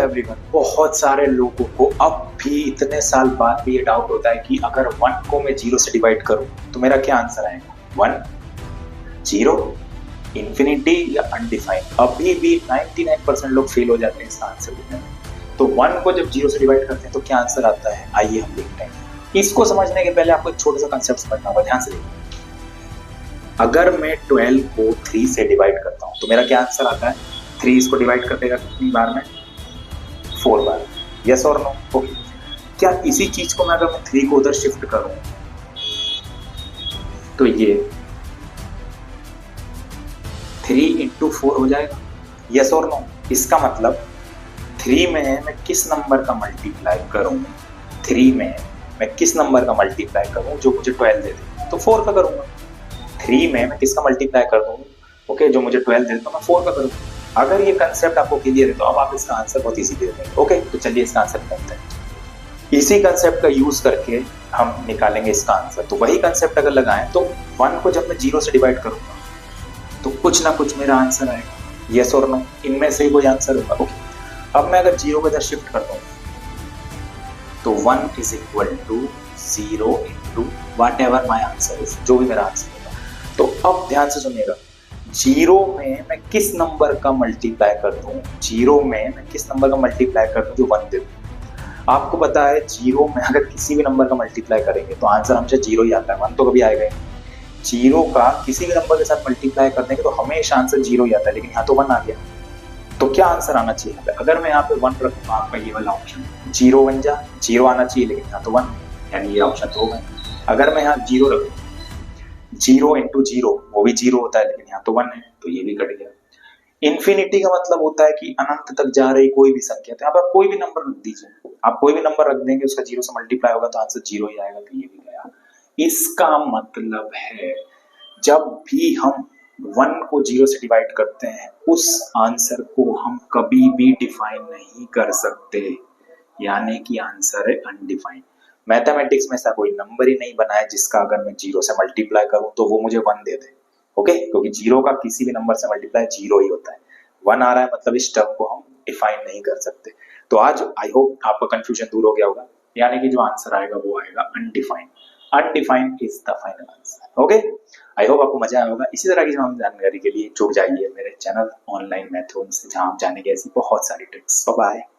Everyone, बहुत सारे लोगों को अब भी इतने साल बाद भी ये डाउट होता है कि अगर 1 को मैं 0 से डिवाइड करूं तो मेरा क्या आंसर आएगा, 1, 0, इंफिनिटी या अनडिफाइंड। अभी भी 99% लोग फेल हो जाते हैं इसका आंसर देने में। तो 1 को जब 0 से डिवाइड करते हैं तो क्या आंसर आता है, आइए हम देखते हैं। इसको समझने के पहले आपको एक छोटा सा कंसेप्ट समझना होगा, ध्यान से देखिए। अगर मैं 12 को 3 से डिवाइड करता हूं तो मेरा क्या आंसर आता है, 3 इसको डिवाइड कर देगा कितनी बार में, 4 बार। यस और नो? ओके। क्या इसी चीज को मैं अगर मैं 3 को उधर शिफ्ट करूं तो ये 3 into 4 हो जाएगा, यस और नो? इसका मतलब 3 में मैं किस नंबर का मल्टीप्लाई करूं, 3 में मैं किस नंबर का मल्टीप्लाई करूं जो मुझे 12 दे दे, तो 4 का करूंगा। 3 में मैं किसका मल्टीप्लाई कर दूं, ओके, जो मुझे 12 दे दे तो मैं 4 का करूंगा। अगर ये कंसेप्ट आपको क्लियर है तो अब आप इसका आंसर बहुत इजी दे देंगे। ओके, तो चलिए इसका आंसर निकालते हैं। इसी कंसेप्ट का यूज करके हम निकालेंगे इसका आंसर। तो वही कंसेप्ट अगर लगाएं तो 1 को जब मैं 0 से डिवाइड करूंगा तो कुछ ना कुछ मेरा आंसर आएगा, यस और नो? इनमें से ही कोई आंसर होगा। ओके, अब मैं अगर 0 को इधर शिफ्ट करता हूं तो 1 is equal to 0 into whatever my answer is, जो भी मेरा आंसर होगा। तो अब ध्यान से सुनिएगा, 0 में मैं किस नंबर का मल्टीप्लाई कर दूं, 0 में मैं किस नंबर का मल्टीप्लाई कर दूं जो 1 दे दूं। आपको पता है 0 में अगर किसी भी नंबर का मल्टीप्लाई करेंगे तो आंसर हमेशा 0 ही आता है, 1 तो कभी आएगा ही नहीं। 0 का किसी भी नंबर के साथ मल्टीप्लाई कर देंगे तो हमेशा आंसर 0 ही आता है, लेकिन यहाँ तो 1 आ गया। तो क्या आंसर आना चाहिए, अगर मैं यहाँ पे 1 रखूंगा, आपका ये वाला ऑप्शन 0 बन जा, 0 आना चाहिए, लेकिन यहाँ तो 1, यानी ये ऑप्शन तो होगा। अगर मैं यहाँ 0 रखूँ, 0 into 0 वो भी 0 होता है, लेकिन यहाँ तो 1 है, तो ये भी कट गया। इन्फिनिटी का मतलब होता है कि अनंत तक जा रही कोई भी संख्या। तो यहाँ पर कोई भी नंबर रख दीजिए, आप कोई भी नंबर रख देंगे उसका 0 से मल्टीप्लाई होगा तो आंसर 0 ही आएगा, तो ये भी गया। इसका मतलब है जब भी हम 1 को 0 से डिवाइड करते हैं उस आंसर को हम कभी भी डिफाइन नहीं कर सकते, यानी कि आंसर है अनडिफाइंड। मैथमेटिक्स में ऐसा कोई नंबर ही नहीं बना है जिसका अगर मैं 0 से मल्टीप्लाई करूं तो वो मुझे 1 दे दे, ओके, क्योंकि 0 का किसी भी नंबर से मल्टीप्लाई 0 ही होता है। 1 आ रहा है मतलब इस टर्म को हम डिफाइन नहीं कर सकते। तो आज आई होप आपका कंफ्यूजन दूर हो गया होगा, यानी कि जो आंसर आएगा वो आएगा undefined. Undefined is the final answer. Okay, I hope आपको मजा आया होगा। इसी तरह की तमाम जानकारी के लिए जुड़ जाइए मेरे चैनल ऑनलाइन मैथ्स, जहां आप जानेंगे ऐसी बहुत सारी ट्रिक्स। Bye bye.